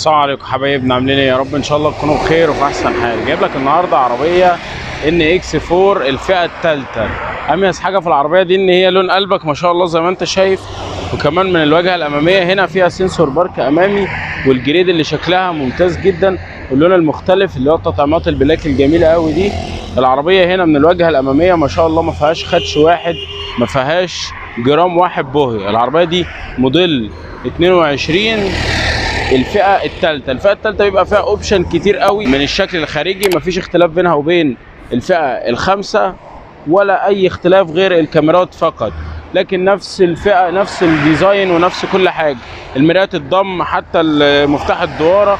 السلام عليكم حبايبنا، عاملين ايه؟ يا رب ان شاء الله تكونوا بخير وفي احسن حال. جايب لك النهارده عربيه ان اكس 4 الفئه الثالثه. اميز حاجه في العربيه دي ان هي لون قلبك ما شاء الله زي ما انت شايف، وكمان من الواجهه الاماميه هنا فيها سنسور بارك امامي، والجريد اللي شكلها ممتاز جدا، واللون المختلف اللي هو التطعيمات البلاك الجميله قوي دي. العربيه هنا من الواجهه الاماميه ما شاء الله ما فيهاش خدش واحد، ما فيهاش جرام واحد بوهي. العربيه دي موديل 22 الفئه الثالثه. الفئه الثالثه بيبقى فيها اوبشن كتير قوي من الشكل الخارجي، مفيش اختلاف بينها وبين الفئه الخامسه ولا اي اختلاف غير الكاميرات فقط، لكن نفس الفئه نفس الديزاين ونفس كل حاجه. المرايات الضم، حتى مفتاح الدواره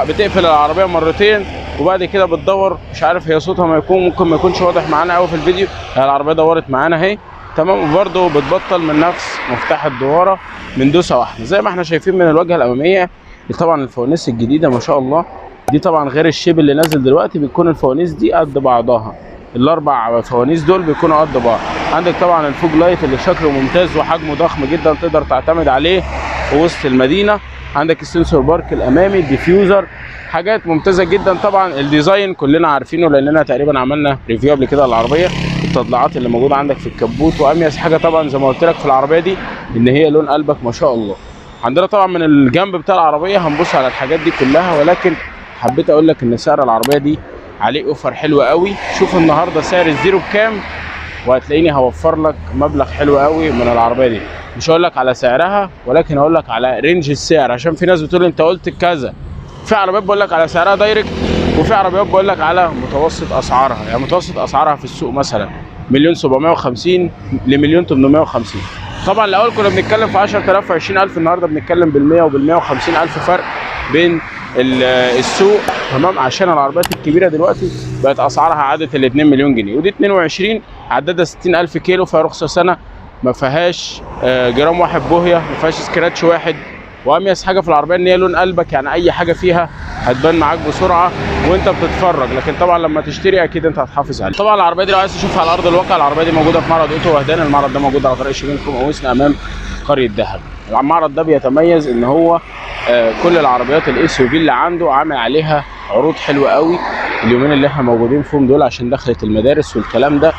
بتقفل العربيه مرتين وبعد كده بتدور. مش عارف هي صوتها ممكن ما يكونش واضح معانا قوي في الفيديو. العربيه دورت معانا اهي تمام، وبرده بتبطل من نفس مفتاح الدواره من دوسه واحده زي ما احنا شايفين من الواجهه الاماميه. طبعا الفوانيس الجديده ما شاء الله دي طبعا غير الشيب اللي نازل دلوقتي، بتكون الفوانيس دي قد بعضها، الاربع فوانيس دول بيكونوا قد بعض. عندك طبعا الفوج لايت اللي شكله ممتاز وحجمه ضخم جدا، تقدر تعتمد عليه في وسط المدينه. عندك السنسور بارك الامامي، الديفيوزر، حاجات ممتازه جدا. طبعا الديزاين كلنا عارفينه لاننا تقريبا عملنا ريفيو قبل كده للعربيه. التطلعات اللي موجوده عندك في الكبوت، واميز حاجه طبعا زي ما قلت لك في العربيه دي ان هي لون قلبك ما شاء الله. عندنا طبعا من الجنب بتاع العربيه هنبص على الحاجات دي كلها، ولكن حبيت اقول لك ان سعر العربيه دي عليه اوفر حلو قوي. شوف النهارده سعر الزيرو بكام وهتلاقيني هوفر لك مبلغ حلو قوي من العربيه دي. مش هقول لك على سعرها ولكن هقول لك على رينج السعر، عشان في ناس بتقول انت قلت كذا. في عربيات بقول لك على سعرها دايركت، وفي عربيات بقول لك على متوسط اسعارها. يعني متوسط اسعارها في السوق مثلا 1,750,000 ل1,850,000. طبعا الاول كنا بنتكلم في 10,000 و 20,000، النهارده بنتكلم بال100 وبال150,000 فرق بين السوق تمام، عشان العربيات الكبيره دلوقتي بقت اسعارها عدت ال 2 مليون جنيه، ودي 22 عددها 60,000 كيلو، فيها رخصه سنه، ما فيهاش جرام واحد بوهيه، ما فيهاش سكراتش واحد. واميز حاجه في العربيه ان هي لون قلبك، يعني اي حاجه فيها هتبان معاك بسرعه وانت بتتفرج، لكن طبعا لما تشتري اكيد انت هتحافظ عليها. طبعا العربيه دي لو عايز تشوفها على ارض الواقع، العربيه دي موجوده في معرض اوتو وهدان. المعرض ده موجود على طريق شبين كوموسنا امام قريه دهب. المعرض ده بيتميز ان هو كل العربيات الاس يو في اللي عنده عامل عليها عروض حلوه قوي اليومين اللي احنا موجودين فيهم دول، عشان دخلت المدارس والكلام ده،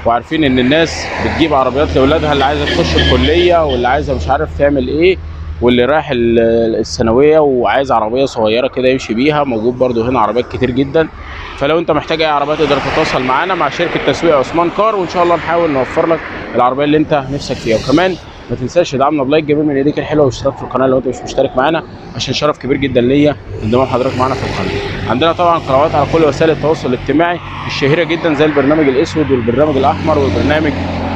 وعارفين ان الناس بتجيب عربيات لاولادها اللي عايزه تخش الكليه واللي عايزه مش عارف تعمل ايه، واللي رايح الثانويه وعايز عربيه صغيره كده يمشي بيها. موجود برده هنا عربيات كتير جدا، فلو انت محتاج اي عربيه تقدر تتواصل معانا مع شركه تسويق عثمان كار، وان شاء الله نحاول نوفر لك العربيه اللي انت نفسك فيها. وكمان ما تنساش تدعمنا بلايك جميل من ايديك الحلوه واشتراك في القناه لو انت مش مشترك معانا، عشان شرف كبير جدا ليا انضمام حضرتك معانا في القناه. عندنا طبعا قنوات على كل وسائل التواصل الاجتماعي الشهيره جدا، زي البرنامج الاسود والبرنامج الاحمر والبرنامج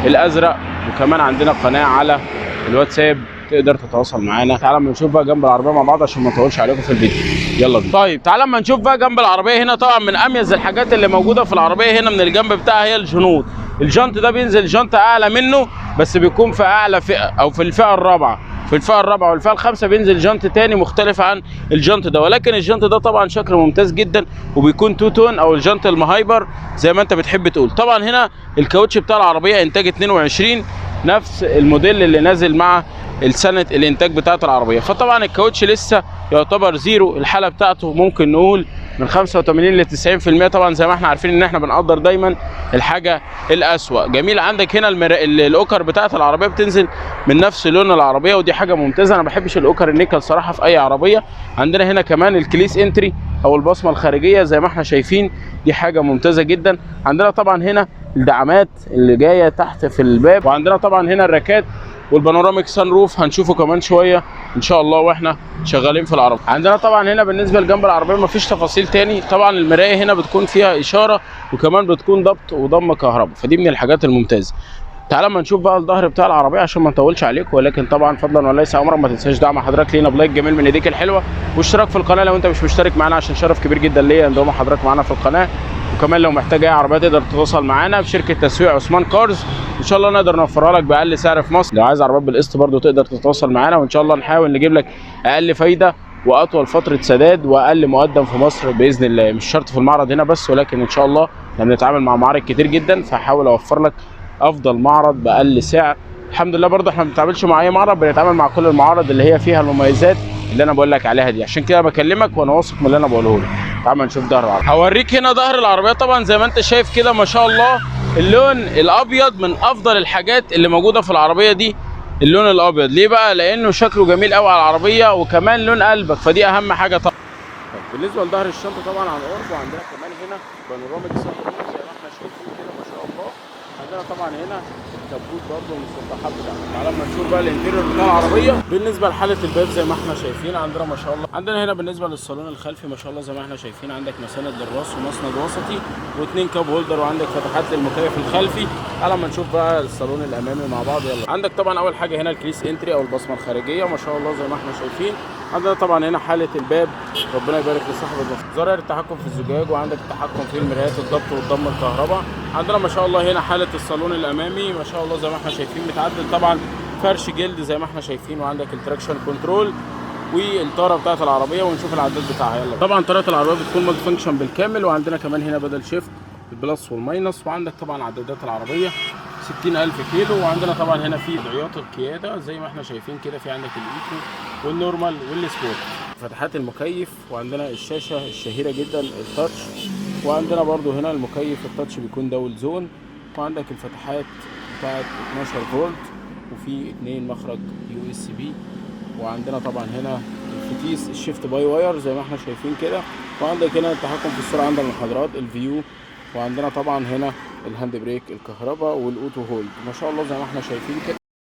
الازرق، وكمان عندنا قناه على الواتساب تقدر تتواصل معانا. تعالى اما نشوف بقى جنب العربيه مع بعض عشان ما نطولش عليكم في الفيديو. يلا بينا. طيب تعالى اما نشوف بقى جنب العربيه هنا. طبعا من اميز الحاجات اللي موجوده في العربيه هنا من الجنب بتاعها هي الجنوط. الجنط ده بينزل جنط اعلى منه، بس بيكون في اعلى فئه او في الفئه الرابعه. في الفئه الرابعه والفئه الخامسه بينزل جنط تاني مختلف عن الجنط ده، ولكن الجنط ده طبعا شكله ممتاز جدا وبيكون تو تون او الجنط المهايبر زي ما انت بتحب تقول. طبعا هنا الكاوتش بتاع العربيه انتاج 22 نفس الموديل اللي نازل مع السنه الانتاج بتاعت العربيه، فطبعا الكاوتش لسه يعتبر زيرو. الحاله بتاعته ممكن نقول من 85 ل 90%. طبعا زي ما احنا عارفين ان احنا بنقدر دايما الحاجه الاسوأ. جميل. عندك هنا الاوكر بتاعت العربيه بتنزل من نفس لون العربيه، ودي حاجه ممتازه. انا ما بحبش الاوكر النيكل صراحه في اي عربيه. عندنا هنا كمان الكليس انتري او البصمه الخارجيه زي ما احنا شايفين، دي حاجه ممتازه جدا. عندنا طبعا هنا الدعامات اللي جايه تحت في الباب، وعندنا طبعا هنا الراكات والبانوراميك سان روف هنشوفه كمان شويه ان شاء الله واحنا شغالين في العربيه. عندنا طبعا هنا بالنسبه لجنب العربيه مفيش تفاصيل تاني. طبعا المرايه هنا بتكون فيها اشاره وكمان بتكون ضبط وضم كهرباء، فدي من الحاجات الممتازه. تعالى اما نشوف بقى الظهر بتاع العربيه عشان ما نطولش عليكم، ولكن طبعا فضلا وليس امرا ما تنساش دعم حضرتك لينا بلايك جميل من ايديك الحلوه، واشتراك في القناه لو انت مش مشترك معانا، عشان شرف كبير جدا ليا انضمام حضرتك معانا في القناه. وكمان لو محتاج اي عربيه تقدر تتواصل معانا في شركه تسويق عثمان كارز، ان شاء الله نقدر نوفرها لك باقل سعر في مصر. لو عايز عربيات بالقسط برده تقدر تتواصل معانا، وان شاء الله نحاول نجيب لك اقل فايده واطول فتره سداد واقل مقدم في مصر باذن الله. مش شرط في المعرض هنا بس، ولكن ان شاء الله احنا بنتعامل مع معارض كتير جدا، فهحاول اوفر لك افضل معرض باقل سعر الحمد لله برضه احنا ما بنتعاملش مع اي معرض، بنتعامل مع كل المعارض اللي هي فيها المميزات اللي انا بقول لك عليها دي، عشان كده بكلمك وانا واثق من اللي انا بقوله لك. تعال نشوف ظهر العربيه. هوريك هنا ظهر العربيه. طبعا زي ما انت شايف كده ما شاء الله اللون الابيض من افضل الحاجات اللي موجوده في العربيه دي. اللون الابيض ليه بقى؟ لانه شكله جميل قوي على العربيه، وكمان لون قلبك، فدي اهم حاجه طبعا. بالنسبه لظهر الشنطه طبعا عن قرب، وعندنا كمان هنا بانوراميك سان روف زي ما احنا شايفين كده ما شاء الله. عندنا طبعا هنا الكبوت برضه من السطحات بتاعتنا. تعالى اما نشوف بقى الانتيريور بتاع العربيه. بالنسبه لحاله الباب زي ما احنا شايفين عندنا ما شاء الله. عندنا هنا بالنسبه للصالون الخلفي ما شاء الله زي ما احنا شايفين عندك مساند للراس ومسند وسطي واثنين كاب هولدر، وعندك فتحات للمكيف الخلفي. تعالى اما نشوف بقى الصالون الامامي مع بعض. يلا. عندك طبعا اول حاجه هنا الكريس انتري او البصمه الخارجيه ما شاء الله زي ما احنا شايفين. عندنا طبعا هنا حاله الباب ربنا يبارك لصاحب المصنع. زرار التحكم في الزجاج، وعندك التحكم في المرايات الضبط والضم الكهرباء. عندنا ما شاء الله هنا حاله الصالون الامامي ما شاء الله زي ما احنا شايفين متعدل طبعا فرش جلد زي ما احنا شايفين، وعندك التراكشن كنترول والطاره بتاعت العربيه، ونشوف العداد بتاعها. يلا. طبعا طاره العربيه بتكون مالتي فانكشن بالكامل، وعندنا كمان هنا بدل شيفت البلس والماينس، وعندك طبعا عدادات العربيه 60,000 كيلو. وعندنا طبعا هنا في ضغط القياده زي ما احنا شايفين كده، في عندك الايكو والنورمال والسبورت، فتحات المكيف، وعندنا الشاشه الشهيره جدا التاتش، وعندنا برضو هنا المكيف التاتش بيكون دول زون، وعندك الفتحات بتاعت 12 فولت، وفي 2 مخرج يو اس بي، وعندنا طبعا هنا الفتيس الشيفت باي واير زي ما احنا شايفين كده، وعندك هنا التحكم في السرعه عند المحاضرات الفيو، وعندنا طبعا هنا الهاند بريك الكهرباء والاوتو هولد ما شاء الله زي ما احنا شايفين كده.